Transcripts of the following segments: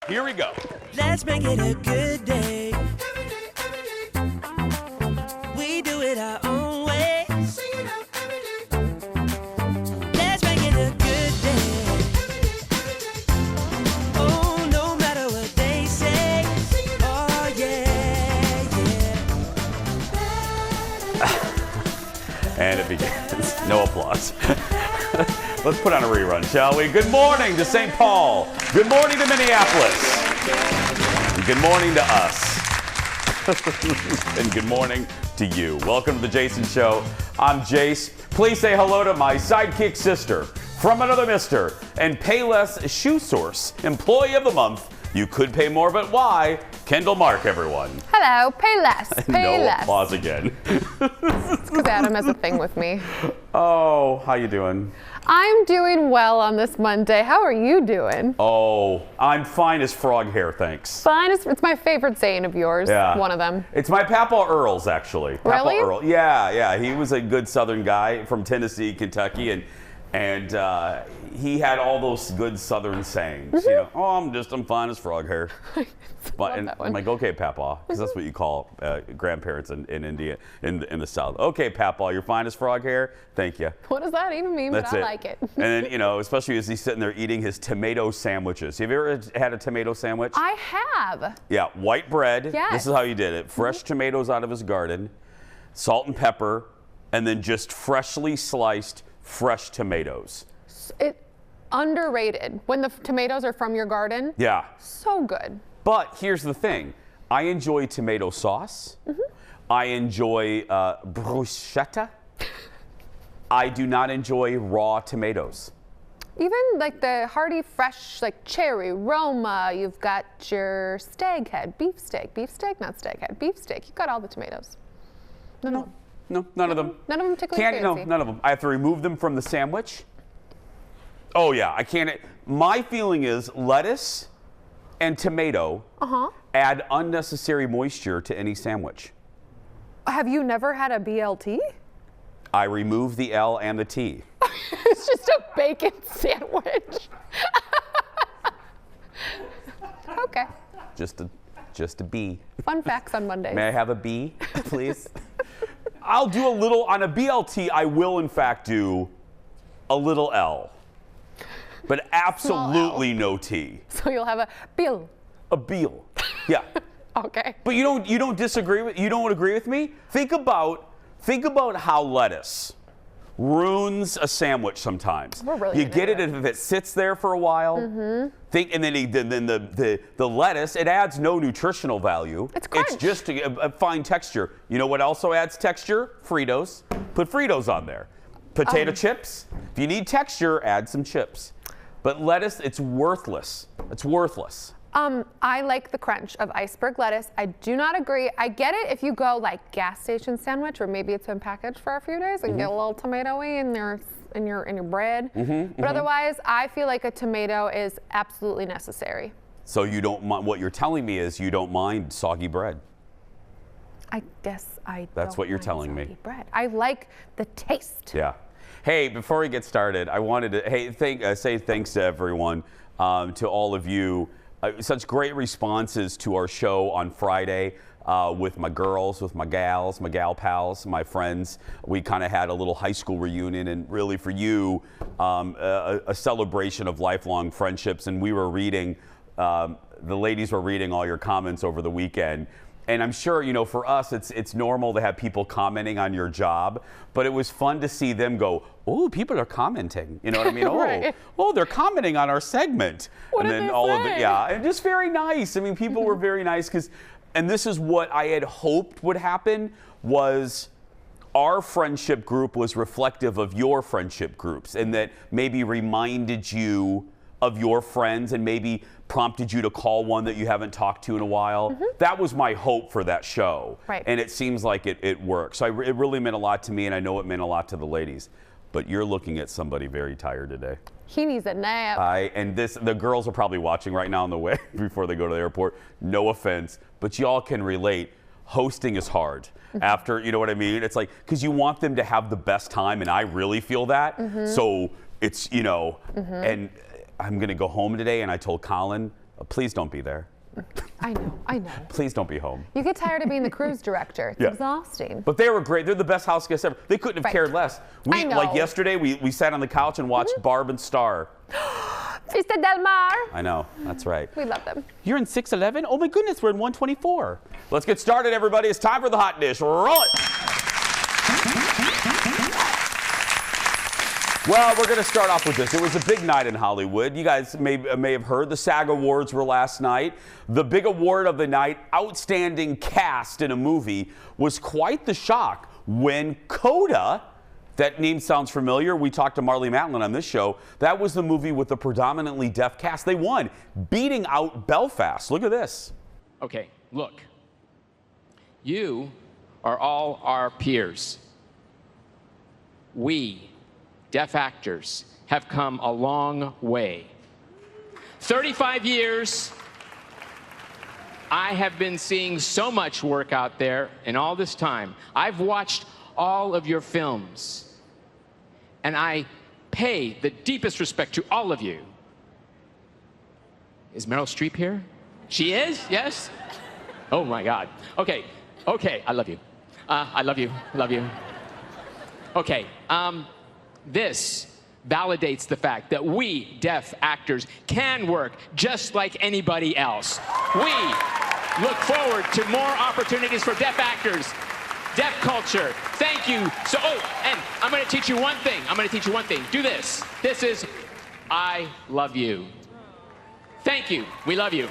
Here we go. Let's make it a good day. We do it our own way. Let's make it a good day. Oh, no matter what they say. Oh, yeah, yeah. And it begins. No applause. Let's put on a rerun, shall we? Good morning to St. Paul. Good morning to Minneapolis. And good morning to us. And good morning to you. Welcome to the Jason Show. I'm Jace. Please say hello to my sidekick sister from another mister and Payless Shoe Source Employee of the Month. You could pay more, but why? Kendall Mark, everyone. Hello, pay less. Pay No less. applause again. It's because Adam has a thing with me. Oh, how you doing? I'm doing well on this Monday. How are you doing? Oh, I'm fine as frog hair, thanks. Fine. It's my favorite saying of yours. Yeah. One of them. It's my Papa Earl's, actually. Papa Really? Earl. Yeah. He was a good Southern guy from Tennessee, Kentucky, and he had all those good Southern sayings. Mm-hmm. You know, I'm fine as frog hair. And that one. I'm like, okay, Papa, because that's what you call grandparents in India, in the South. Okay, Papa, you're fine as frog hair. Thank you. What does that even mean? That's but I it. like it. And then, especially as he's sitting there eating his tomato sandwiches. Have you ever had a tomato sandwich? I have. Yeah, white bread. Yes. This is how he did it. Fresh tomatoes out of his garden, salt and pepper, and then just freshly sliced fresh tomatoes. It underrated when the tomatoes are from your garden. Yeah. So good. But here's the thing. I enjoy tomato sauce. I enjoy bruschetta. I do not enjoy raw tomatoes. Even like the hearty, fresh, like cherry, Roma. You've got your stag head, beef steak, not stag head, beef steak. You've got all the tomatoes. No, none of them. None of them particularly No, fancy. none of them. I have to remove them from the sandwich. Oh yeah, I can't. My feeling is lettuce and tomato add unnecessary moisture to any sandwich. Have you never had a BLT? I remove the L and the T. It's just a bacon sandwich. Okay. Just a B. Fun facts on Mondays. May I have a B, please? I'll do a little, on a BLT, I will in fact do a little L. But absolutely no T. So you'll have a bill. A Beal. Yeah. Okay. But you don't disagree with, you don't agree with me? Think about how lettuce ruins a sandwich sometimes. We're really you into get it it. if it sits there for a while. And then the lettuce, it adds no nutritional value. It's crunch. It's just a fine texture. You know what also adds texture? Fritos. Put Fritos on there. Potato chips. If you need texture, add some chips. But lettuce, it's worthless. It's worthless. I like the crunch of iceberg lettuce. I do not agree. I get it if you go like gas station sandwich, or maybe it's been packaged for a few days and get a little tomatoey in your bread. But otherwise, I feel like a tomato is absolutely necessary. So you don't mind, what you're telling me is you don't mind soggy bread. I guess I That's don't what you're mind telling me. soggy bread. I like the taste. Yeah. Hey, before we get started, I wanted to say thanks to everyone, to all of you. Such great responses to our show on Friday with my girls, with my gals, my gal pals, my friends. We kind of had a little high school reunion, and really for you, a celebration of lifelong friendships. And we were reading, the ladies were reading all your comments over the weekend. And I'm sure, for us, it's normal to have people commenting on your job, but it was fun to see them go, oh, people are commenting. You know what I mean? Right. Oh, they're commenting on our segment. What and did then they all of it, say? yeah, and just very nice. I mean, people were very nice and this is what I had hoped would happen, was our friendship group was reflective of your friendship groups, and that maybe reminded you of your friends and maybe prompted you to call one that you haven't talked to in a while. That was my hope for that show. Right. And it seems like it worked. So it really meant a lot to me, and I know it meant a lot to the ladies. But you're looking at somebody very tired today. He needs a nap. The girls are probably watching right now on the way before they go to the airport. No offense, but y'all can relate. Hosting is hard. After, you know what I mean? It's like, because you want them to have the best time, and I really feel that. So it's, and I'm going to go home today, and I told Colin, Please don't be there. I know. Please don't be home. You get tired of being the cruise director. It's exhausting. But they were great. They're the best house guests ever. They couldn't have cared less. I know. Like yesterday, we sat on the couch and watched Barb and Star. Fiesta del Mar. I know, that's right. We love them. You're in 611? Oh my goodness, we're in 124. Let's get started, everybody. It's time for the hot dish. Roll it. Well, we're going to start off with this. It was a big night in Hollywood. You guys may have heard the SAG Awards were last night. The big award of the night, Outstanding Cast in a Movie, was quite the shock when Koda, that name sounds familiar. We talked to Marlee Matlin on this show. That was the movie with the predominantly deaf cast. They won, beating out Belfast. Look at this. Okay, look. You are all our peers. We, deaf actors, have come a long way. 35 years, I have been seeing so much work out there, and all this time, I've watched all of your films, and I pay the deepest respect to all of you. Is Meryl Streep here? She is? Yes? Oh my God. Okay, I love you. I love you. Okay, this validates the fact that we, deaf actors, can work just like anybody else. We look forward to more opportunities for deaf actors, deaf culture. Thank you. So, and I'm going to teach you one thing. Do this. This is I love you. Thank you. We love you.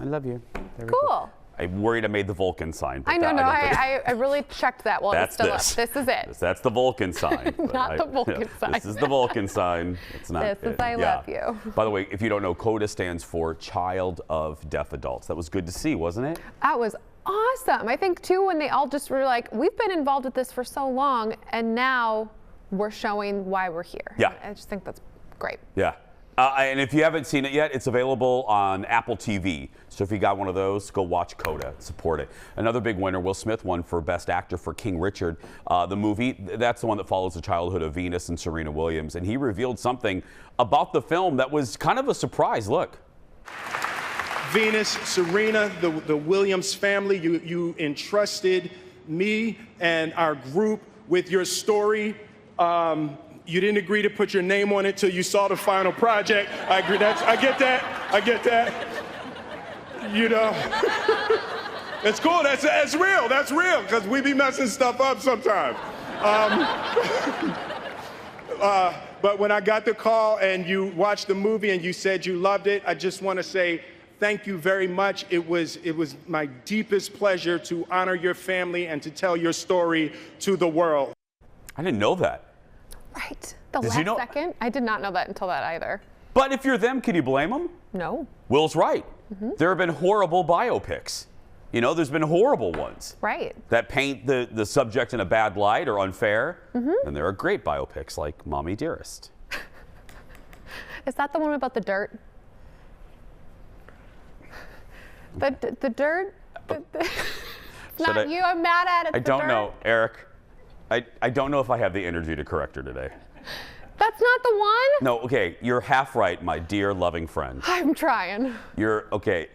I love you. Cool. I worried I made the Vulcan sign. I know, I really checked that while it's still up. This is it. That's the Vulcan sign. Not the Vulcan sign. This is the Vulcan sign. It's not. This is I love you. By the way, if you don't know, Koda stands for Child of Deaf Adults. That was good to see, wasn't it? That was awesome. I think too when they all just were like, we've been involved with this for so long, and now we're showing why we're here. Yeah. I just think that's great. Yeah. And if you haven't seen it yet, it's available on Apple TV. So if you got one of those, go watch Koda, support it. Another big winner, Will Smith won for Best Actor for King Richard. The movie, that's the one that follows the childhood of Venus and Serena Williams. And he revealed something about the film that was kind of a surprise. Look. Venus, Serena, the Williams family, you entrusted me and our group with your story. You didn't agree to put your name on it till you saw the final project. I agree. I get that. You know, it's cool. That's real. That's real because we be messing stuff up sometimes. But when I got the call and you watched the movie and you said you loved it, I just want to say thank you very much. It was my deepest pleasure to honor your family and to tell your story to the world. I didn't know that. Right. The Did you know? second. I did not know that until that either. But if you're them, can you blame them? No. Will's right. There have been horrible biopics. You know, there's been horrible ones. Right. That paint the subject in a bad light or unfair. And there are great biopics like Mommy Dearest. Is that the one about the dirt? The dirt? It's not you I'm mad at. It's I don't the dirt. know, Eric. I don't know if I have the energy to correct her today. That's not the one? No, okay, you're half right, my dear loving friend. I'm trying. You're, okay,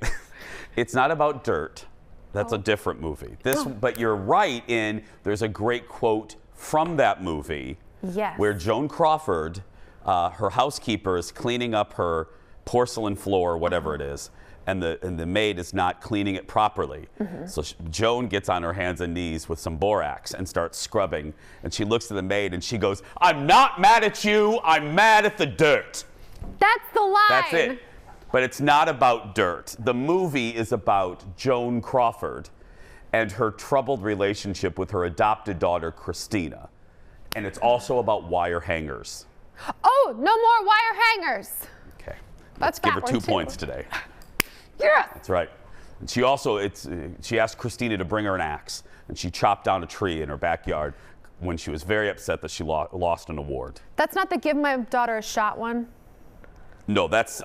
it's not about dirt. That's a different movie. But you're right in, there's a great quote from that movie. Yes. Where Joan Crawford, her housekeeper, is cleaning up her porcelain floor, whatever it is, and the maid is not cleaning it properly. So Joan gets on her hands and knees with some borax and starts scrubbing. And she looks at the maid and she goes, "I'm not mad at you, I'm mad at the dirt." That's the line. That's it. But it's not about dirt. The movie is about Joan Crawford and her troubled relationship with her adopted daughter, Christina. And it's also about wire hangers. Oh, no more wire hangers. Okay. That's Let's give her that 2 one, too. points today. Yes. That's right. And she also, she asked Christina to bring her an axe, and she chopped down a tree in her backyard when she was very upset that she lost an award. That's not the give my daughter a shot one? No, that's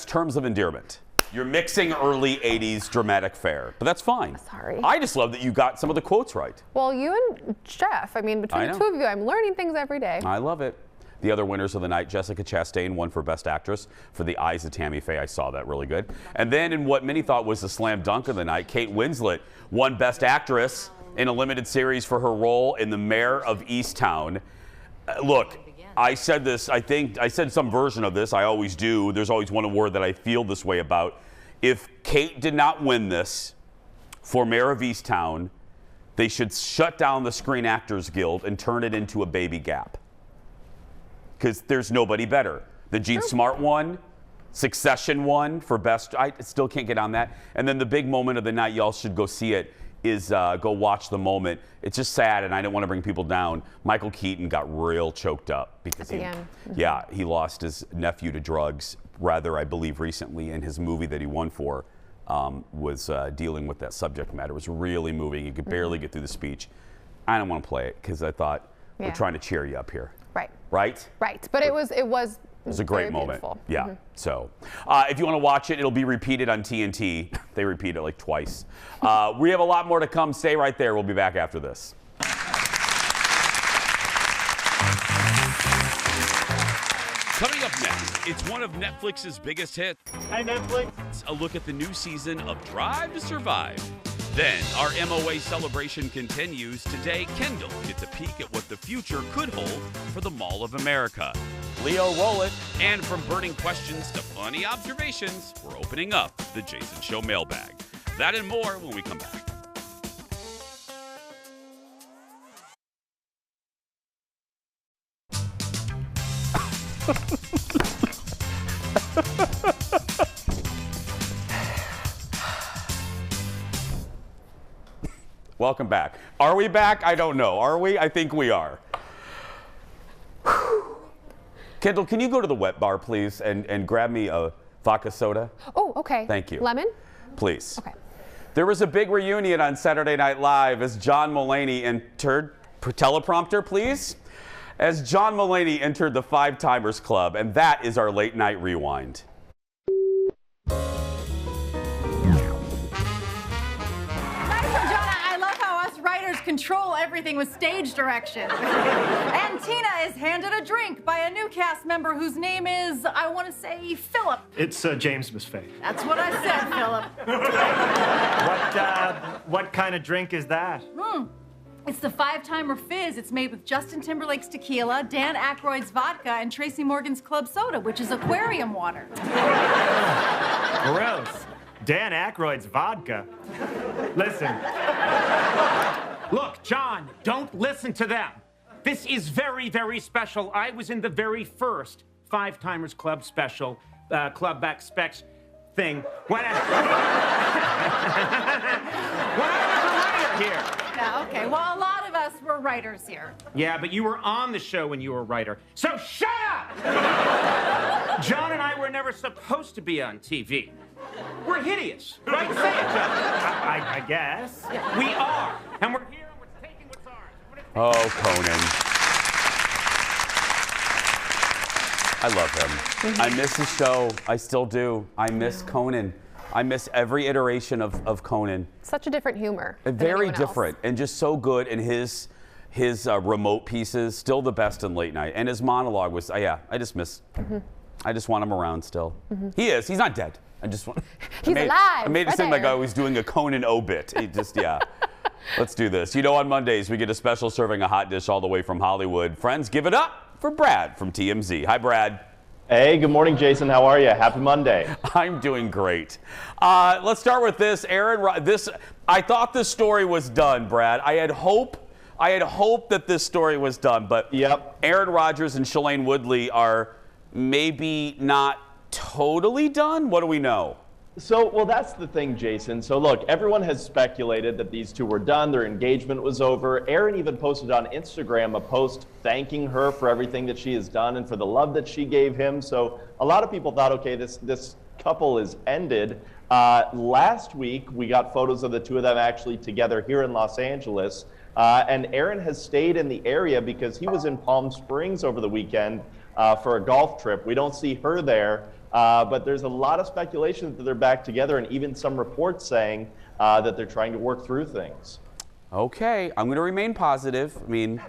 Terms of Endearment. You're mixing early 80s dramatic fare, but that's fine. Sorry. I just love that you got some of the quotes right. Well, you and Jeff, I mean, between the two of you, I'm learning things every day. I love it. The other winners of the night, Jessica Chastain won for Best Actress for The Eyes of Tammy Faye. I saw that, really good. And then in what many thought was the slam dunk of the night, Kate Winslet won Best Actress in a limited series for her role in The Mayor of Easttown. Look, I said this, I think I said some version of this, I always do. There's always one award that I feel this way about. If Kate did not win this for Mayor of Easttown, they should shut down the Screen Actors Guild and turn it into a baby gap. Because there's nobody better. The Jean Smart won, Succession won for Best, I still can't get on that. And then the big moment of the night, y'all should go see it, is go watch the moment. It's just sad, and I didn't want to bring people down. Michael Keaton got real choked up because he lost his nephew to drugs, rather, I believe, recently, and his movie that he won for was dealing with that subject matter. It was really moving. You could barely get through the speech. I don't want to play it because I thought we're trying to cheer you up here. Right. Right? Right. But it was a great moment. Beautiful. Yeah. So if you want to watch it, it'll be repeated on TNT. They repeat it like twice. We have a lot more to come. Stay right there. We'll be back after this. Coming up next, it's one of Netflix's biggest hits. Hi, Netflix. A look at the new season of Drive to Survive. Then, our MOA celebration continues. Today, Kendall gets a peek at what the future could hold for the Mall of America. Leo, roll it. And from burning questions to funny observations, we're opening up the Jason Show mailbag. That and more when we come back. Welcome back. Are we back? I don't know. Are we? I think we are. Kendall, can you go to the wet bar, please, and grab me a vodka soda? Oh, okay. Thank you. Lemon? Please. Okay. There was a big reunion on Saturday Night Live as John Mulaney entered. Teleprompter, please. As John Mulaney entered the Five Timers Club, and that is our late night rewind. Control everything with stage direction. And Tina is handed a drink by a new cast member whose name is, I want to say, Philip. It's James, Miss Faye. That's what I said, Philip. What kind of drink is that? It's the Five-Timer Fizz. It's made with Justin Timberlake's tequila, Dan Aykroyd's vodka, and Tracy Morgan's club soda, which is aquarium water. Gross. Dan Aykroyd's vodka. Listen. Look, John, don't listen to them. This is very, very special. I was in the very first Five Timers Club special, Club Back Specs thing when I was a writer here. Yeah, okay. Well, a lot of us were writers here. Yeah, but you were on the show when you were a writer. So shut up! John and I were never supposed to be on TV. We're hideous, right? Say it, John. I guess. We are, and we're here and we're taking what's ours. Oh, Conan. I love him. I miss his show. I still do. I miss Conan. I miss every iteration of Conan. Such a different humor. Very different, and just so good. And his remote pieces, still the best in late night. And his monologue was, I just miss. I just want him around still. He is. He's not dead. I just want. He's alive. I made it seem like I was doing a Conan obit. He just, Let's do this. You know, on Mondays, we get a special serving a hot dish all the way from Hollywood. Friends, give it up for Brad from TMZ. Hi, Brad. Hey, good morning, Jason. How are you? Happy Monday. I'm doing great. Let's start with this. I thought this story was done, Brad. I had hope that this story was done, but Aaron Rodgers and Shailene Woodley are maybe not totally done. What do we know? Well, that's the thing, Jason. So look, everyone has speculated that these two were done. Their engagement was over. Aaron even posted on Instagram a post thanking her for everything that she has done and for the love that she gave him. So a lot of people thought, okay, this couple is ended. Last week, we got photos of the two of them actually together here in Los Angeles. And Aaron has stayed in the area because he was in Palm Springs over the weekend for a golf trip. We don't see her there. But there's a lot of speculation that they're back together, and even some reports saying that they're trying to work through things. Okay, I'm going to remain positive. I mean,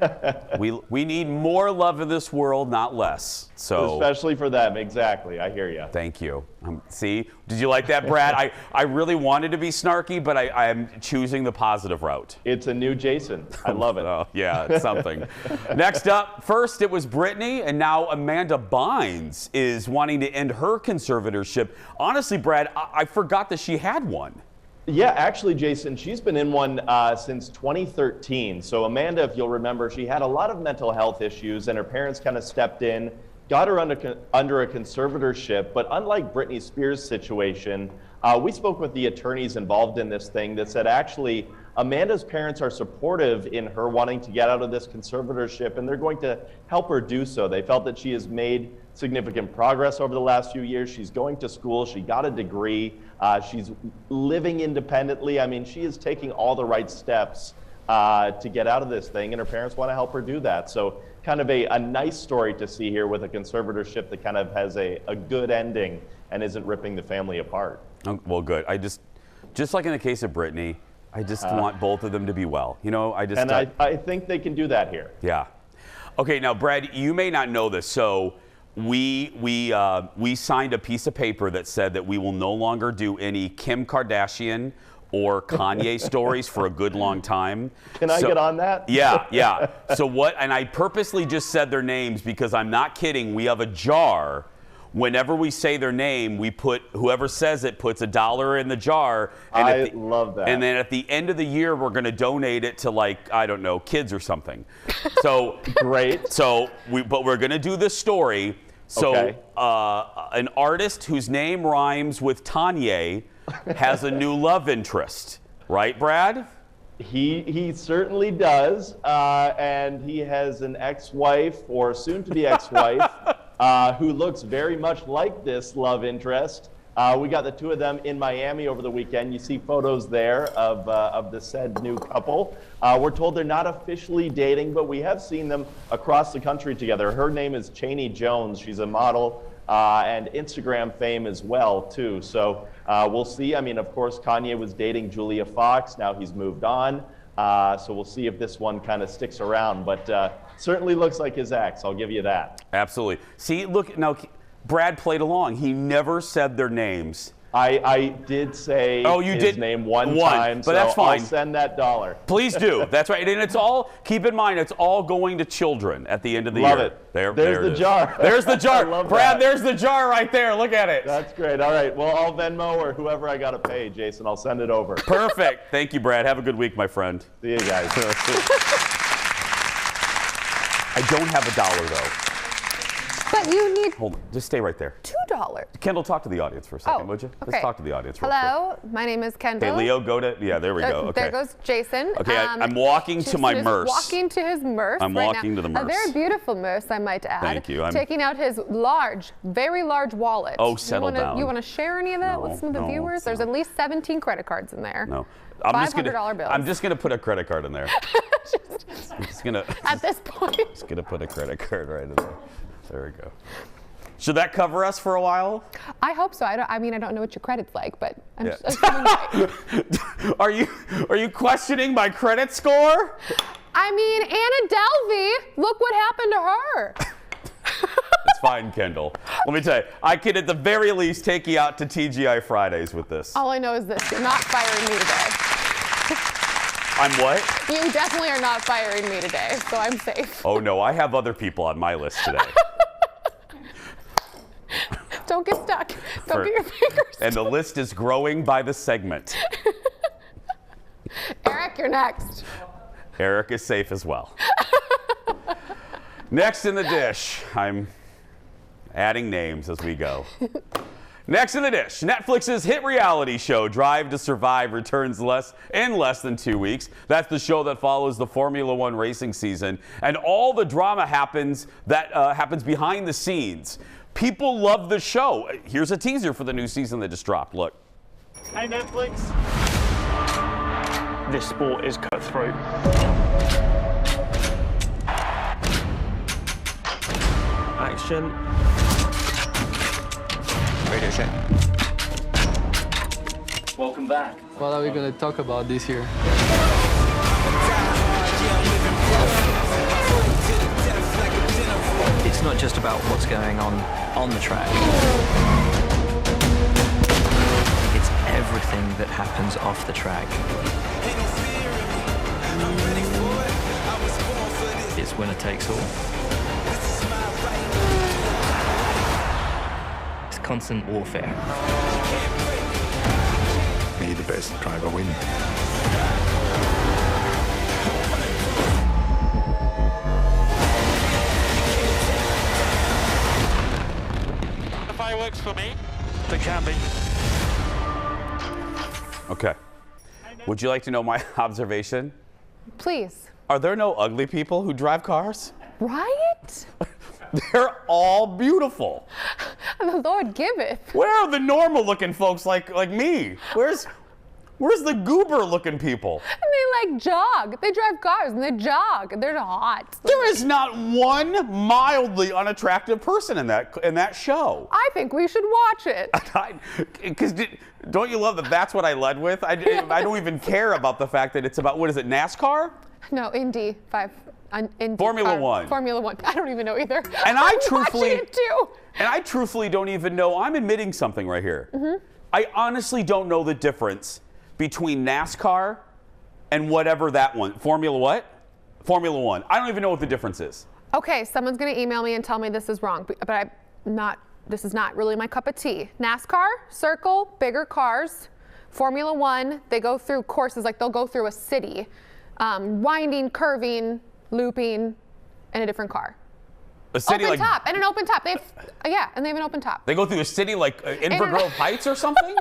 we need more love in this world, not less. So Especially for them, exactly. I hear you. thank you. See, did you like that, Brad? I really wanted to be snarky, but I am choosing the positive route. It's a new Jason. I love it. Oh, yeah, it's something. Next up, first it was Britney, and now Amanda Bynes is wanting to end her conservatorship. Honestly, Brad, I forgot that she had one. Yeah, actually, Jason, she's been in one since 2013. So Amanda, if you'll remember, she had a lot of mental health issues, and her parents kind of stepped in, got her under a conservatorship. But unlike Britney Spears' situation, we spoke with the attorneys involved in this thing that said actually Amanda's parents are supportive in her wanting to get out of this conservatorship, and they're going to help her do so. They felt that she has made significant progress over the last few years. She's going to school. She got a degree. She's living independently. I mean, she is taking all the right steps to get out of this thing, and her parents want to help her do that. So kind of a nice story to see here with a conservatorship that kind of has a good ending and isn't ripping the family apart. Oh, well, good. Just like in the case of Britney, I just want both of them to be well. You know, I think they can do that here. Yeah. Okay, now, Brad, you may not know this, so we signed a piece of paper that said that we will no longer do any Kim Kardashian or Kanye stories for a good long time. Can I get on that? Yeah, yeah. So what, and I purposely just said their names because I'm not kidding. We have a jar. Whenever we say their name, we put, whoever says it puts $1 in the jar. And I love that. And then at the end of the year, we're going to donate it to, like, I don't know, kids or something. So great. So but we're going to do this story. So Okay. An artist whose name rhymes with Tanya has a new love interest, right, Brad? He certainly does, and he has an ex-wife or soon-to-be ex-wife who looks very much like this love interest. We got the two of them in Miami over the weekend. You see photos there of the said new couple. We're told they're not officially dating, but we have seen them across the country together. Her name is Cheney Jones. She's a model and Instagram fame as well, too. So we'll see. I mean, of course, Kanye was dating Julia Fox. Now he's moved on. So we'll see if this one kind of sticks around. But certainly looks like his ex. I'll give you that. Absolutely. See, look, now Brad played along. He never said their names. I did say his name one time, but that's fine. I'll send that $1. Please do. That's right. And it's all, keep in mind, it's all going to children at the end of the year. Love it. There's the jar. There's the jar. I love Brad, that. there's the jar right there. Look at it. That's great. All right. Well, I'll Venmo or whoever I got to pay, Jason. I'll send it over. Perfect. Thank you, Brad. Have a good week, my friend. See you guys. I don't have $1, though. But you need Hold on. Just stay right there. $2. Kendall, talk to the audience for a second, would you? Okay. Let's talk to the audience real Hello, my name is Kendall. quick. Hey, Leo, go to, yeah, there we go. Okay. There goes Jason. Okay, I'm walking to Jason my is Merce. Walking to his Merce. I'm right walking now. to the Merce. A very beautiful Merce, I might add. Thank you. Taking out his very large wallet. Oh, settle down. You want to share any of that with some of the No, viewers? There's at least 17 credit cards in there. No. $500 bills. I'm just gonna put a credit card in there. I'm just gonna. At this point. Just gonna put a credit card right in there. There we go. Should that cover us for a while? I hope so. I mean, I don't know what your credit's like, but I'm Yeah. just assuming Are you questioning my credit score? I mean, Anna Delvey, look what happened to her. It's fine, Kendall. Let me tell you, I could at the very least take you out to TGI Fridays with this. All I know is this: you're not firing me today. I'm what? You definitely are not firing me today, so I'm safe. Oh no, I have other people on my list today. Don't get stuck. Don't get your fingers And the list is growing by the segment. Eric, you're next. Eric is safe as well. Next in the dish, I'm adding names as we go. Next in the dish, Netflix's hit reality show Drive to Survive returns in less than 2 weeks. That's the show that follows the Formula One racing season, and all the drama happens behind the scenes. People love the show. Here's a teaser for the new season that just dropped. Look. Hey, Netflix. This sport is cutthroat. Action. Radio check. Welcome back. What are we going to talk about this year? It's not just about what's going on the track. It's everything that happens off the track. It's winner takes all. It's constant warfare. May the best driver win. The fireworks for me? They can be. Okay. Would you like to know my observation? Please. Are there no ugly people who drive cars? Right? They're all beautiful. And the Lord giveth. Where are the normal looking folks like me? Where's the goober looking people? And they like jog. They drive cars and they jog. They're hot. There is not one mildly unattractive person in that show. I think we should watch it. Because don't you love that that's what I led with? I don't even care about the fact that it's about, what is it, NASCAR? No, Indy 5. Indy Formula One. Formula One. I don't even know either. And I'm watching it too. And I truthfully don't even know. I'm admitting something right here. I honestly don't know the difference between NASCAR and whatever that one. Formula what? Formula One. I don't even know what the difference is. Okay, someone's gonna email me and tell me this is wrong, but this is not really my cup of tea. NASCAR, circle, bigger cars. Formula One, they go through courses, like they'll go through a city, winding, curving, looping, in a different car. A city open like top, and an open top. And they have an open top. They go through a city like Invergrove Heights or something?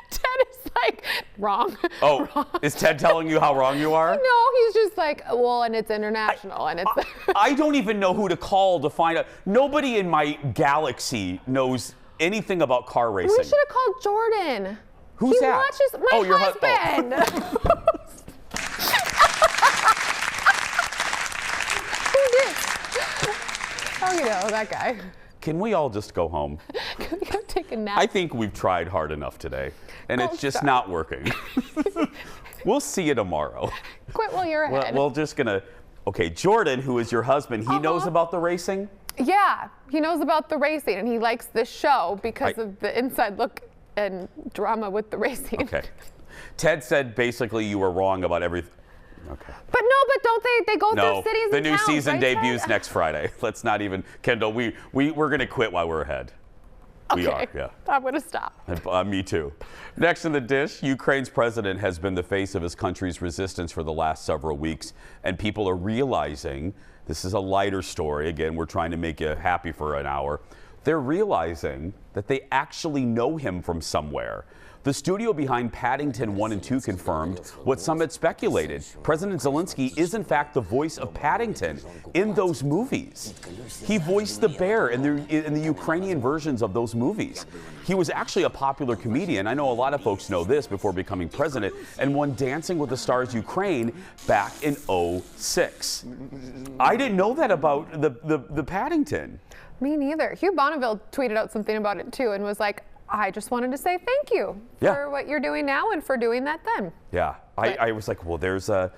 Ted is like, wrong. Oh, wrong. Is Ted telling you how wrong you are? No, he's just like, well, and it's international, and it's. I don't even know who to call to find out. Nobody in my galaxy knows anything about car racing. We should have called Jordan. Who's he that? Watches my your husband. Oh, you know, that guy. Can we all just go home? Can we go take a nap? I think we've tried hard enough today, and Gold it's just star. not working. We'll see you tomorrow. Quit while you're ahead. We're just gonna. Okay, Jordan, who is your husband, he knows about the racing? Yeah, he knows about the racing, and he likes this show because of the inside look and drama with the racing. Okay. Ted said basically you were wrong about everything. Okay. But don't they go through cities and the new towns, season right, debuts Ted? next Friday. Let's not even, Kendall, we're gonna quit while we're ahead. Okay. We are, yeah. I'm gonna stop. Me too. Next in the dish, Ukraine's president has been the face of his country's resistance for the last several weeks, and people are realizing, this is a lighter story, again, we're trying to make you happy for an hour, they're realizing that they actually know him from somewhere. The studio behind Paddington 1 and 2 confirmed what some had speculated. President Zelensky is in fact the voice of Paddington in those movies. He voiced the bear in the Ukrainian versions of those movies. He was actually a popular comedian. I know a lot of folks know this before becoming president, and won Dancing with the Stars Ukraine back in '06. I didn't know that about the Paddington. Me neither. Hugh Bonneville tweeted out something about it too and was like, I just wanted to say thank you for what you're doing now and for doing that then. Yeah, I was like, well, there's not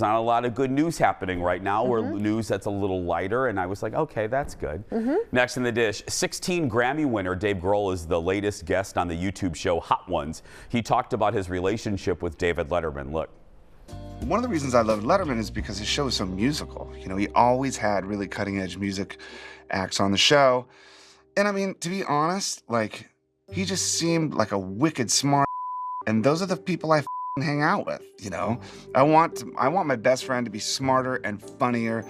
a lot of good news happening right now, or news that's a little lighter, and I was like, okay, that's good. Next in the dish, 16 Grammy winner Dave Grohl is the latest guest on the YouTube show Hot Ones. He talked about his relationship with David Letterman. Look. One of the reasons I loved Letterman is because his show is so musical. You know, he always had really cutting-edge music acts on the show. And I mean, to be honest, like, he just seemed like a wicked smart, and those are the people I hang out with, you know? I want my best friend to be smarter and funnier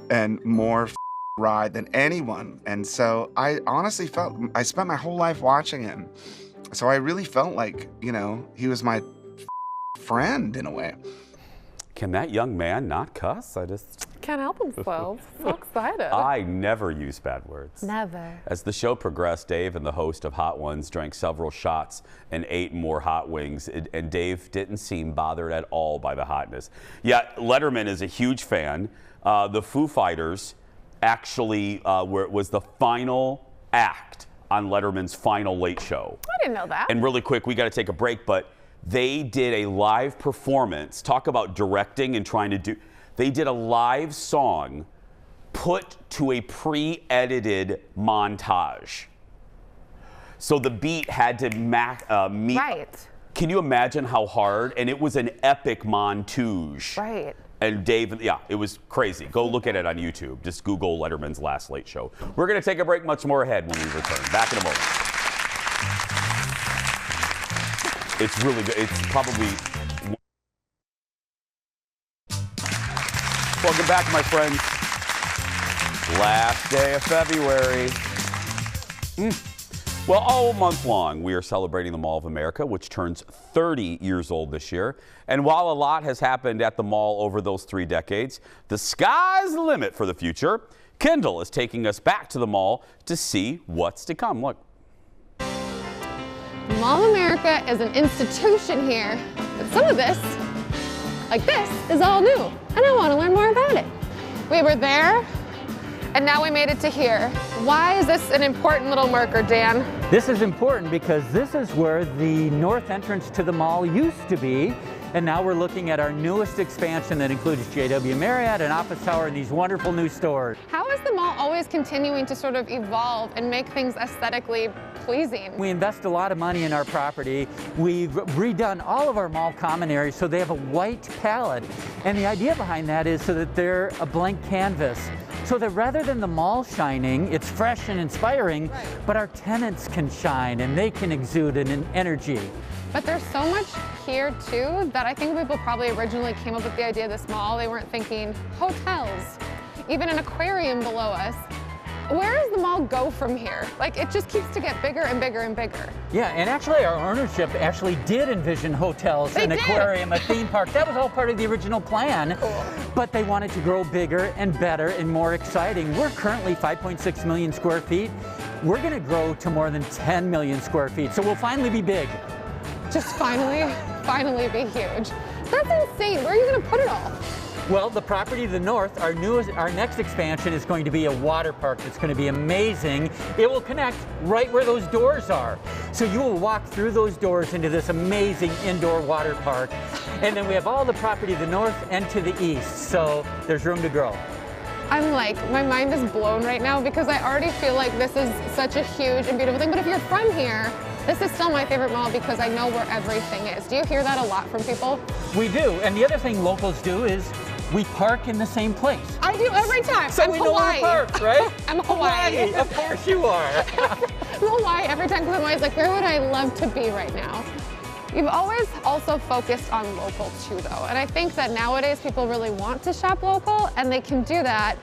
and more ride than anyone. And so I honestly felt, I spent my whole life watching him. So I really felt like, you know, he was my friend in a way. Can that young man not cuss? I just can't help himself. So excited. I never use bad words. Never. As the show progressed, Dave and the host of Hot Ones drank several shots and ate more hot wings, and Dave didn't seem bothered at all by the hotness. Yeah, Letterman is a huge fan. The Foo Fighters actually was the final act on Letterman's final late show. I didn't know that. And really quick, we got to take a break, but they did a live performance. Talk about directing and trying to do. They did a live song put to a pre-edited montage. So the beat had to meet. Right. Can you imagine how hard? And it was an epic montage. Right. And Dave, yeah, it was crazy. Go look at it on YouTube. Just Google Letterman's Last Late Show. We're going to take a break. Much more ahead when we return. Back in a moment. It's really good. It's probably... Welcome back, my friends. Last day of February. Well, all month long, we are celebrating the Mall of America, which turns 30 years old this year. And while a lot has happened at the mall over those 3 decades, the sky's the limit for the future. Kendall is taking us back to the mall to see what's to come. Look. The Mall of America is an institution here, but some of this, like this, is all new, and I want to learn more about it. We were there, and now we made it to here. Why is this an important little marker, Dan? This is important because this is where the north entrance to the mall used to be, and now we're looking at our newest expansion that includes JW Marriott, an office tower, and these wonderful new stores. How is the mall always continuing to sort of evolve and make things aesthetically pleasing? We invest a lot of money in our property. We've redone all of our mall common areas so they have a white palette. And the idea behind that is so that they're a blank canvas. So that rather than the mall shining, it's fresh and inspiring, but our tenants can shine and they can exude an energy. But there's so much here too that I think people probably originally came up with the idea of this mall. They weren't thinking hotels, even an aquarium below us. Where does the mall go from here? Like, it just keeps to get bigger and bigger and bigger. Yeah, and actually our ownership actually did envision hotels, an aquarium, a theme park. That was all part of the original plan. Cool. But they wanted to grow bigger and better and more exciting. We're currently 5.6 million square feet. We're gonna grow to more than 10 million square feet, so we'll finally be big. Just finally be huge. That's insane. Where are you gonna put it all? Well, the property to the north, our next expansion is going to be a water park that's going to be amazing. It will connect right where those doors are. So you will walk through those doors into this amazing indoor water park. And then we have all the property to the north and to the east. So there's room to grow. I'm like, my mind is blown right now because I already feel like this is such a huge and beautiful thing. But if you're from here, this is still my favorite mall because I know where everything is. Do you hear that a lot from people? We do. And the other thing locals do is we park in the same place. I do every time. So I'm we Hawaii. know where to park, right? I'm Hawaii. Of course you are. I'm Hawaii every time because I'm always like, where would I love to be right now? You've always also focused on local too, though. And I think that nowadays people really want to shop local, and they can do that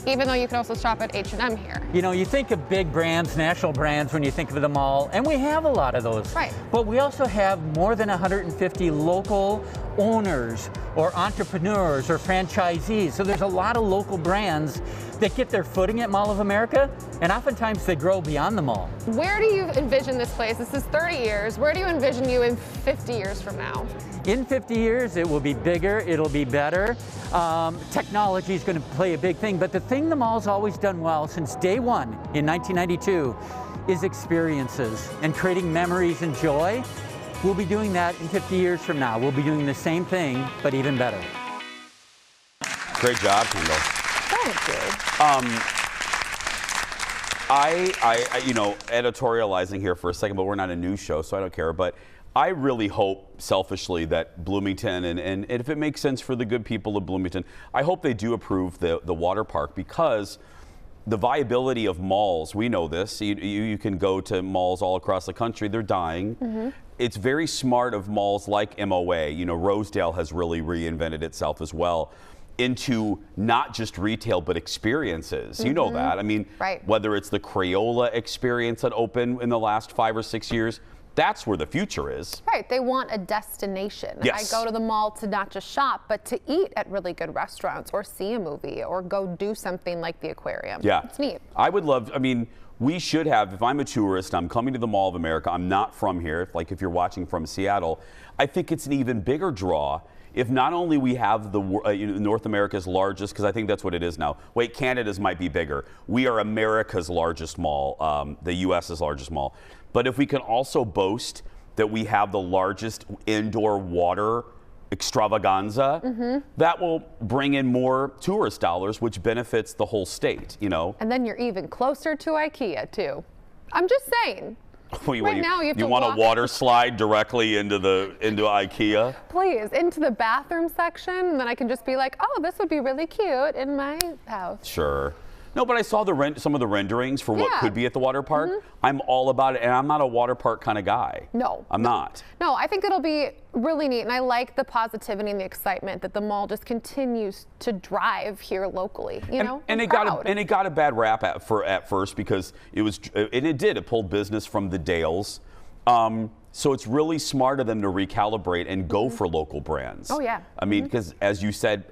even though you can also shop at H&M here. You know, you think of big brands, national brands, when you think of the mall, and we have a lot of those. Right. But we also have more than 150 local owners or entrepreneurs or franchisees. So there's a lot of local brands that get their footing at Mall of America, and oftentimes they grow beyond the mall. Where do you envision this place? This is 30 years. Where do you envision you in 50 years from now? In 50 years, it will be bigger, it'll be better. Technology is going to play a big thing, but the thing the mall's always done well since day one in 1992 is experiences and creating memories and joy. We'll be doing that in 50 years from now. We'll be doing the same thing, but even better. Great job, Kendall. Thank you. I you know, editorializing here for a second, but we're not a news show, so I don't care. But I really hope, selfishly, that Bloomington, and if it makes sense for the good people of Bloomington, I hope they do approve the water park, because the viability of malls, we know this, you can go to malls all across the country, they're dying. Mm-hmm. It's very smart of malls like MOA, you know, Rosedale has really reinvented itself as well into not just retail, but experiences. You know that. I mean, whether it's the Crayola experience that opened in the last 5 or 6 years, that's where the future is. Right, they want a destination. Yes. I go to the mall to not just shop, but to eat at really good restaurants or see a movie or go do something like the aquarium. Yeah. It's neat. I would love, I mean, we should have, if I'm a tourist, I'm coming to the Mall of America, I'm not from here, like if you're watching from Seattle, I think it's an even bigger draw if not only we have the North America's largest, because I think that's what it is now. Wait, Canada's might be bigger. We are America's largest mall, the U.S.'s largest mall. But if we can also boast that we have the largest indoor water extravaganza, that will bring in more tourist dollars, which benefits the whole state, you know. And then you're even closer to IKEA too. I'm just saying. Right now you have to want walk- a water slide directly into IKEA? Please, into the bathroom section, and then I can just be like, oh, this would be really cute in my house. Sure. No, but I saw some of the renderings for what Yeah. could be at the water park. I'm all about it, and I'm not a water park kind of guy. No. I'm not. No, I think it'll be really neat, and I like the positivity and the excitement that the mall just continues to drive here locally. You know, And I'm it got proud. a bad rap at first because it pulled business from the Dales. So it's really smart of them to recalibrate and go for local brands. Oh, yeah. I mean, because as you said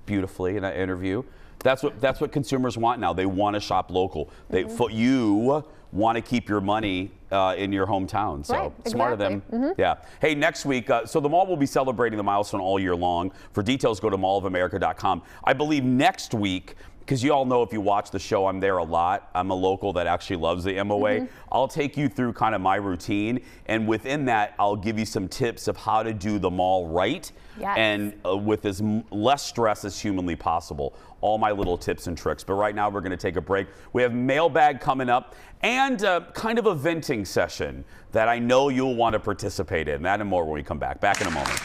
beautifully in that interview, that's what consumers want now. They want to shop local. You want to keep your money in your hometown. So Right, smart of them. exactly. Yeah. Hey, next week, so the mall will be celebrating the milestone all year long. For details, go to mallofamerica.com. I believe next week, because you all know if you watch the show, I'm there a lot. I'm a local that actually loves the MOA. I'll take you through kind of my routine, and within that, I'll give you some tips of how to do the mall right and with as less stress as humanly possible. All my little tips and tricks. But right now, we're going to take a break. We have Mailbag coming up and kind of a venting session that I know you'll want to participate in. That and more when we come back. Back in a moment.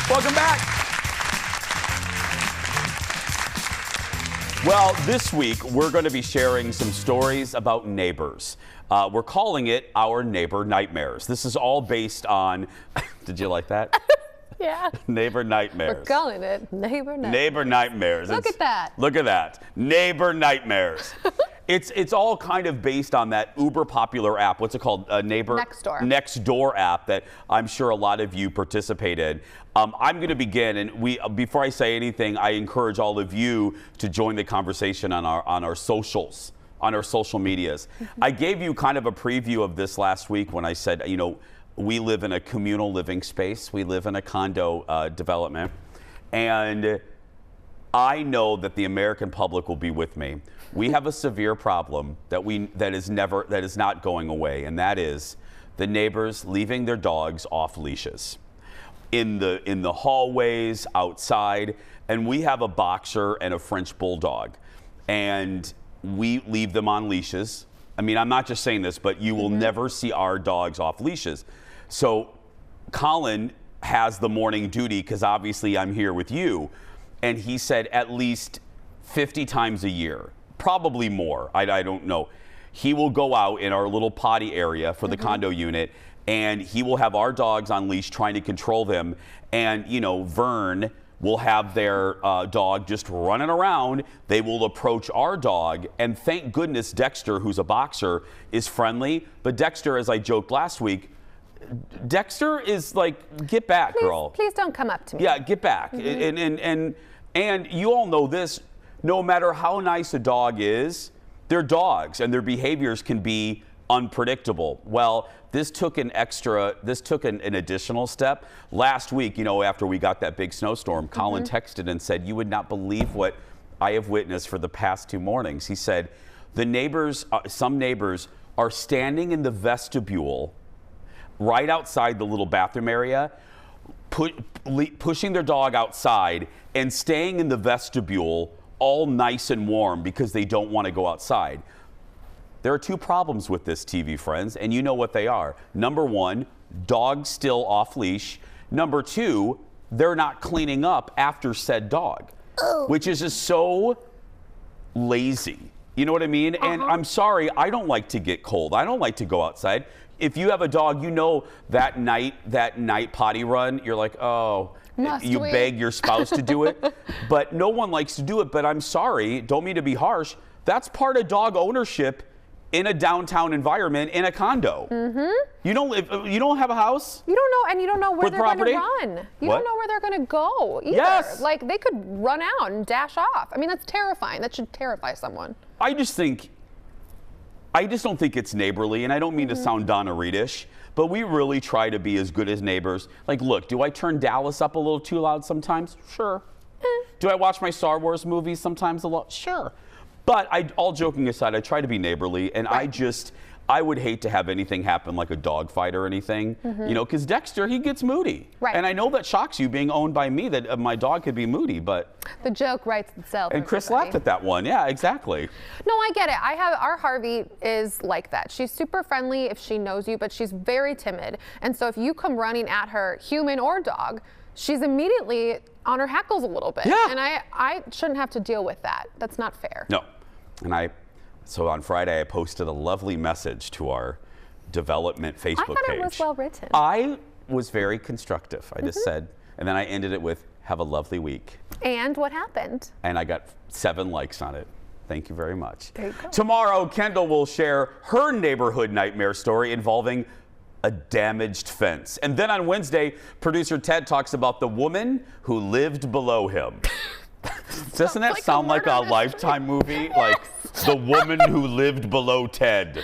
Welcome back. Well, this week we're going to be sharing some stories about neighbors. We're calling it Our Neighbor Nightmares. This is all based on, did you like that? Yeah. Neighbor Nightmares. We're calling it Neighbor Nightmares. Neighbor Nightmares. Look at that. Look at that. Neighbor Nightmares. It's all kind of based on that uber popular app. What's it called? Nextdoor app that I'm sure a lot of you participate in. I'm going to begin, and before I say anything, I encourage all of you to join the conversation on our socials, on our social medias. I gave you kind of a preview of this last week when I said, you know, we live in a communal living space. We live in a condo development, and I know that the American public will be with me. We have a severe problem that is not going away, and that is the neighbors leaving their dogs off leashes in the hallways, outside. And we have a boxer and a French bulldog, and we leave them on leashes. I mean, I'm not just saying this, but you will never see our dogs off leashes. So Colin has the morning duty because obviously I'm here with you, and he said at least 50 times a year. Probably more. I don't know. He will go out in our little potty area for the condo unit, and he will have our dogs on leash trying to control them. And, you know, Vern will have their dog just running around. They will approach our dog. And thank goodness Dexter, who's a boxer, is friendly. But Dexter, as I joked last week, Dexter is like, get back, girl. Please don't come up to me. Yeah, get back. And you all know this. No matter how nice a dog is, they're dogs and their behaviors can be unpredictable. Well, this took an additional step. Last week, you know, after we got that big snowstorm, Colin texted and said, you would not believe what I have witnessed for the past 2 mornings. He said, the neighbors, some neighbors are standing in the vestibule right outside the little bathroom area, pushing their dog outside and staying in the vestibule all nice and warm because they don't want to go outside. There are 2 problems with this, TV friends, and you know what they are. Number 1, dog still off leash. Number 2, they're not cleaning up after said dog, which is just so lazy. You know what I mean? And I'm sorry, I don't like to get cold. I don't like to go outside. If you have a dog, you know that night potty run, you're like, oh, you beg your spouse to do it, but no one likes to do it. But I'm sorry, don't mean to be harsh. That's part of dog ownership in a downtown environment in a condo. You don't have a house. You don't know, and you don't know where with they're going to run. You don't know where they're going to go either. Yes. Like they could run out and dash off. I mean, that's terrifying. That should terrify someone. I just don't think it's neighborly, and I don't mean to sound Donna Reed-ish, but we really try to be as good as neighbors. Like, look, do I turn Dallas up a little too loud sometimes? Sure. Do I watch my Star Wars movies sometimes a lot? Sure. But all joking aside, I try to be neighborly, and I would hate to have anything happen like a dog fight or anything, you know, because Dexter, he gets moody. Right. And I know that shocks you being owned by me, that my dog could be moody, but. The joke writes itself. And Chris laughed at that one. Yeah, exactly. No, I get it. Our Harvey is like that. She's super friendly if she knows you, but she's very timid. And so if you come running at her, human or dog, she's immediately on her hackles a little bit. Yeah. And I shouldn't have to deal with that. That's not fair. No. And so on Friday, I posted a lovely message to our development Facebook page. I thought it was well written. I was very constructive. I just said, and then I ended it with, have a lovely week. And what happened? And I got 7 likes on it. Thank you very much. There you go. Tomorrow, Kendall will share her neighborhood nightmare story involving a damaged fence. And then on Wednesday, producer Ted talks about the woman who lived below him. Doesn't that sound like a Lifetime movie? Yes. Like The Woman Who Lived Below Ted.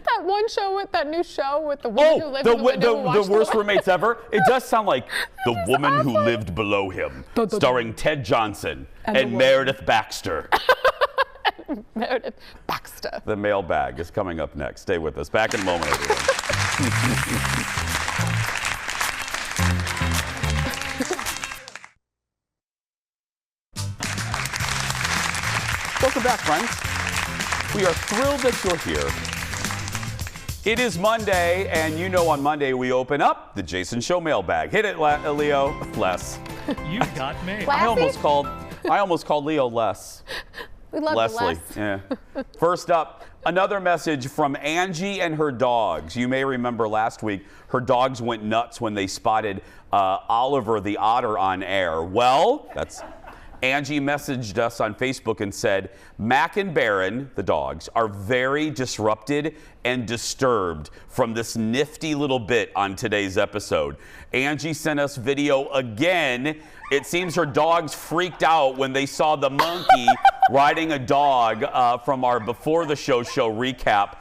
That one show with that new show with the woman who lived in the window who watched the worst the roommates ever. It does sound like The Woman Who Lived Below Him, starring Ted Johnson and Meredith Baxter. Meredith Baxter. The mailbag is coming up next. Stay with us. Back in a moment, everyone. Welcome back, friends. We are thrilled that you're here. It is Monday, and you know on Monday we open up the Jason Show mailbag. Hit it, Leo. Les. You got me. I almost called Leo Les. We love Leslie. Les. Yeah. First up, another message from Angie and her dogs. You may remember last week her dogs went nuts when they spotted Oliver the otter on air. Well, Angie messaged us on Facebook and said, Mac and Baron, the dogs, are very disrupted and disturbed from this nifty little bit on today's episode. Angie sent us video again. It seems her dogs freaked out when they saw the monkey riding a dog from our Before the Show recap.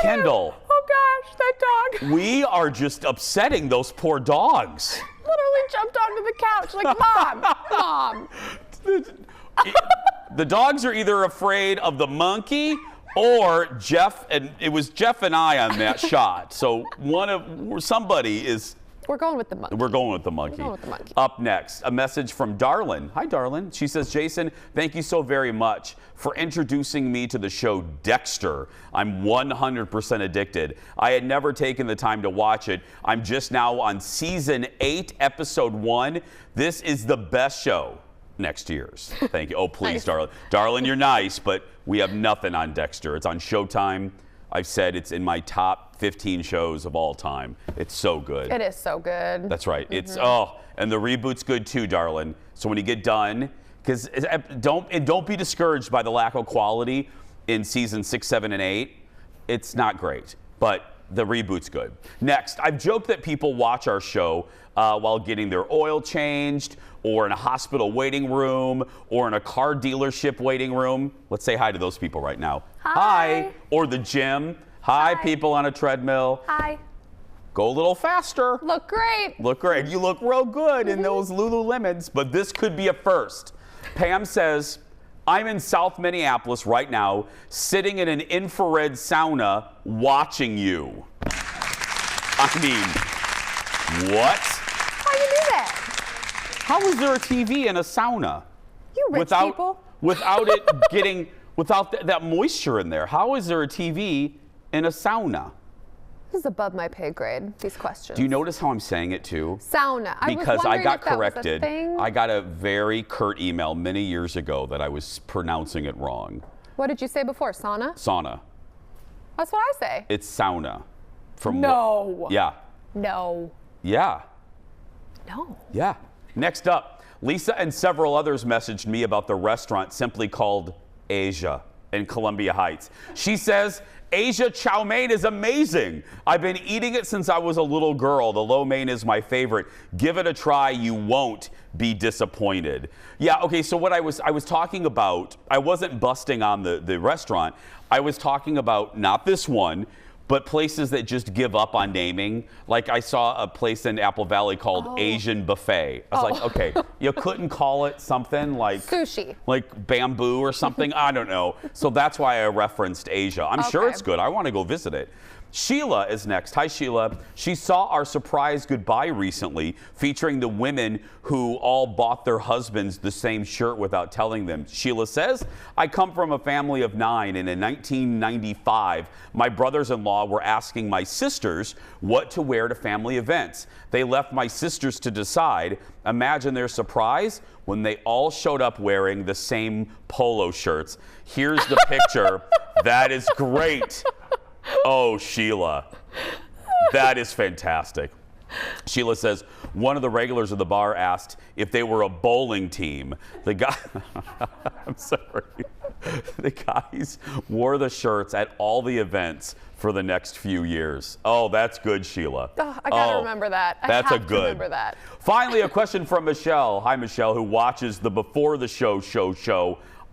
Kendall. Oh gosh, that dog. We are just upsetting those poor dogs. Literally jumped onto the couch like, Mom. The dogs are either afraid of the monkey or Jeff, and it was Jeff and I on that shot. So somebody is. We're going with the monkey. We're going with the monkey. Up next, a message from Darlin. Hi, Darlin. She says, Jason, thank you so very much for introducing me to the show Dexter. I'm 100% addicted. I had never taken the time to watch it. I'm just now on season 8, episode 1. This is the best show next to yours. Thank you. Oh, please, Nice. Darlin. Darlin, you're nice, but we have nothing on Dexter. It's on Showtime. I've said it's in my top 15 shows of all time. It's so good. It is so good. That's right. It's and the reboot's good too, darling. So when you get done, because don't be discouraged by the lack of quality in season 6, 7, and 8. It's not great, but the reboot's good. Next, I've joked that people watch our show while getting their oil changed, or in a hospital waiting room, or in a car dealership waiting room. Let's say hi to those people right now. Hi. Or the gym. Hi, people on a treadmill. Hi. Go a little faster. Look great. Look great. You look real good in those Lululemons, but this could be a first. Pam says, I'm in South Minneapolis right now, sitting in an infrared sauna watching you. I mean, what? How you do that? How is there a TV in a sauna? You rich people. Without it getting, without that moisture in there. How is there a TV in a sauna? This is above my pay grade, these questions. Do you notice how I'm saying it too? Sauna. Because I got corrected. Was a thing. I got a very curt email many years ago that I was pronouncing it wrong. What did you say before? Sauna? Sauna. That's what I say. It's sauna. No. Yeah. No. Yeah. No. Yeah. Next up, Lisa and several others messaged me about the restaurant simply called Asia in Columbia Heights. She says, Asia chow mein is amazing. I've been eating it since I was a little girl. The lo mein is my favorite. Give it a try. You won't be disappointed. Yeah, okay, so what I was talking about, I wasn't busting on the restaurant. I was talking about not this one, but places that just give up on naming. Like I saw a place in Apple Valley called Asian Buffet. I was like, okay, you couldn't call it something like sushi, like bamboo or something. I don't know. So that's why I referenced Asia. I'm sure it's good. I want to go visit it. Sheila is next. Hi, Sheila. She saw our surprise goodbye recently, featuring the women who all bought their husbands the same shirt without telling them. Sheila says, I come from a family of 9, and in 1995, my brothers-in-law were asking my sisters what to wear to family events. They left my sisters to decide. Imagine their surprise when they all showed up wearing the same polo shirts. Here's the picture. That is great. Oh, Sheila, that is fantastic. Sheila says, one of the regulars of the bar asked if they were a bowling team. The guy, I'm sorry, the guys wore the shirts at all the events for the next few years. Oh, that's good, Sheila. Oh, I gotta remember that. That's I have a good. to remember that. Finally, a question from Michelle. Hi, Michelle, who watches the Before the Show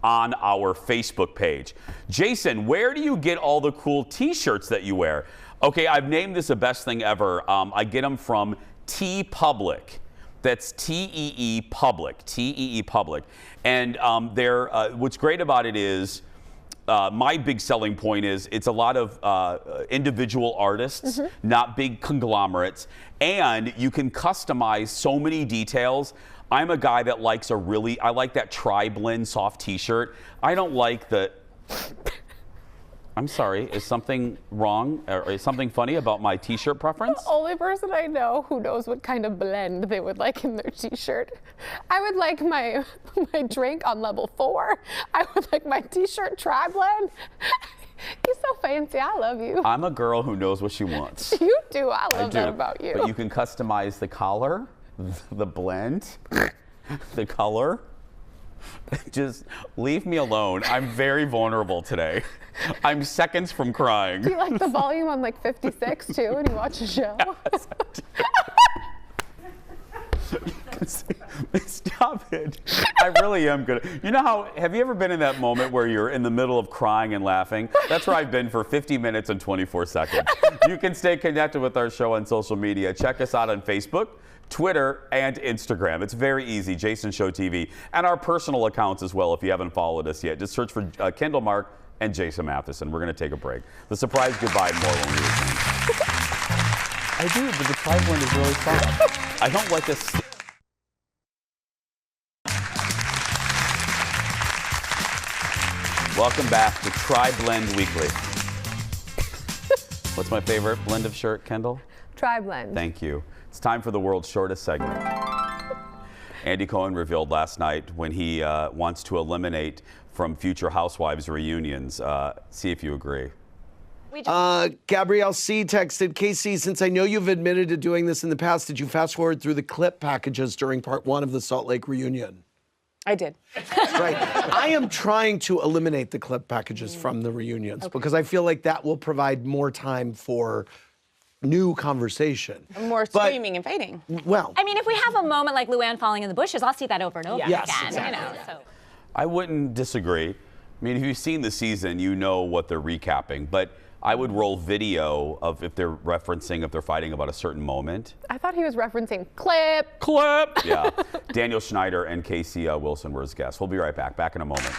on our Facebook page. Jason, where do you get all the cool t-shirts that you wear? Okay, I've named this the best thing ever. I get them from T Public. That's T-E-E Public, T-E-E Public. And what's great about it is, my big selling point is it's a lot of individual artists, not big conglomerates, and you can customize so many details. I'm a guy that likes I like that tri-blend soft t-shirt. I don't like the, I'm sorry, is something wrong or is something funny about my t-shirt preference? The only person I know who knows what kind of blend they would like in their t-shirt. I would like my drink on level 4. I would like my t-shirt tri-blend. You're so fancy, I love you. I'm a girl who knows what she wants. You do, I love that about you. But you can customize the collar, the blend, the color. Just leave me alone. I'm very vulnerable today. I'm seconds from crying. Do you like the volume on like 56 too when you watch a show? Yes, stop it. I really am good. You know how, have you ever been in that moment where you're in the middle of crying and laughing? That's where I've been for 50 minutes and 24 seconds. You can stay connected with our show on social media. Check us out on Facebook, Twitter, and Instagram. It's very easy, Jason Show TV, and our personal accounts as well if you haven't followed us yet. Just search for Kendall Mark and Jason Matheson. We're going to take a break. The surprise goodbye more when we return. I do, but the tri-blend is really soft. I don't like this. Welcome back to Tri-Blend Weekly. What's my favorite blend of shirt, Kendall? Tri-blend. Thank you. It's time for the world's shortest segment. Andy Cohen revealed last night when he wants to eliminate from future Housewives reunions. See if you agree. Gabrielle C. texted, Casey, since I know you've admitted to doing this in the past, did you fast forward through the clip packages during part 1 of the Salt Lake reunion? I did. Right. I am trying to eliminate the clip packages from the reunions because I feel like that will provide more time for new conversation. More screaming and fighting. Well, I mean, if we have a moment like Luann falling in the bushes, I'll see that over and over again. Exactly. You know, so. I wouldn't disagree. I mean, if you've seen the season, you know what they're recapping. But I would roll video of if they're fighting about a certain moment. I thought he was referencing clip. Clip! Yeah. Daniel Schneider and Casey Wilson were his guests. We'll be right back. Back in a moment.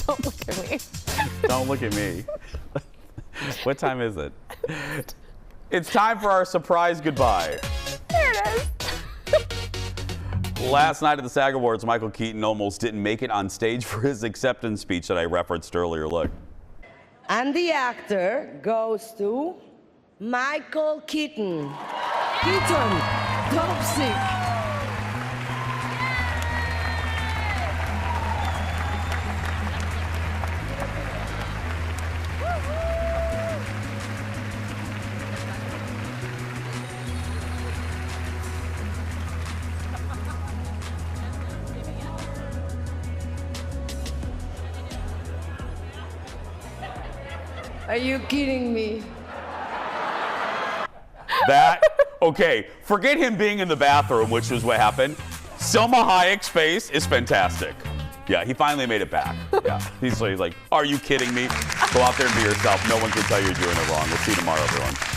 Don't look at me. Don't look at me. What time is it? It's time for our surprise goodbye. There it is. Last night at the SAG Awards, Michael Keaton almost didn't make it on stage for his acceptance speech that I referenced earlier. Look. And the actor goes to Michael Keaton. Keaton, top seat. Are you kidding me? Okay, forget him being in the bathroom, which was what happened. Selma Hayek's face is fantastic. Yeah, he finally made it back. Yeah, he's like, are you kidding me? Go out there and be yourself. No one can tell you're doing it wrong. We'll see you tomorrow, everyone.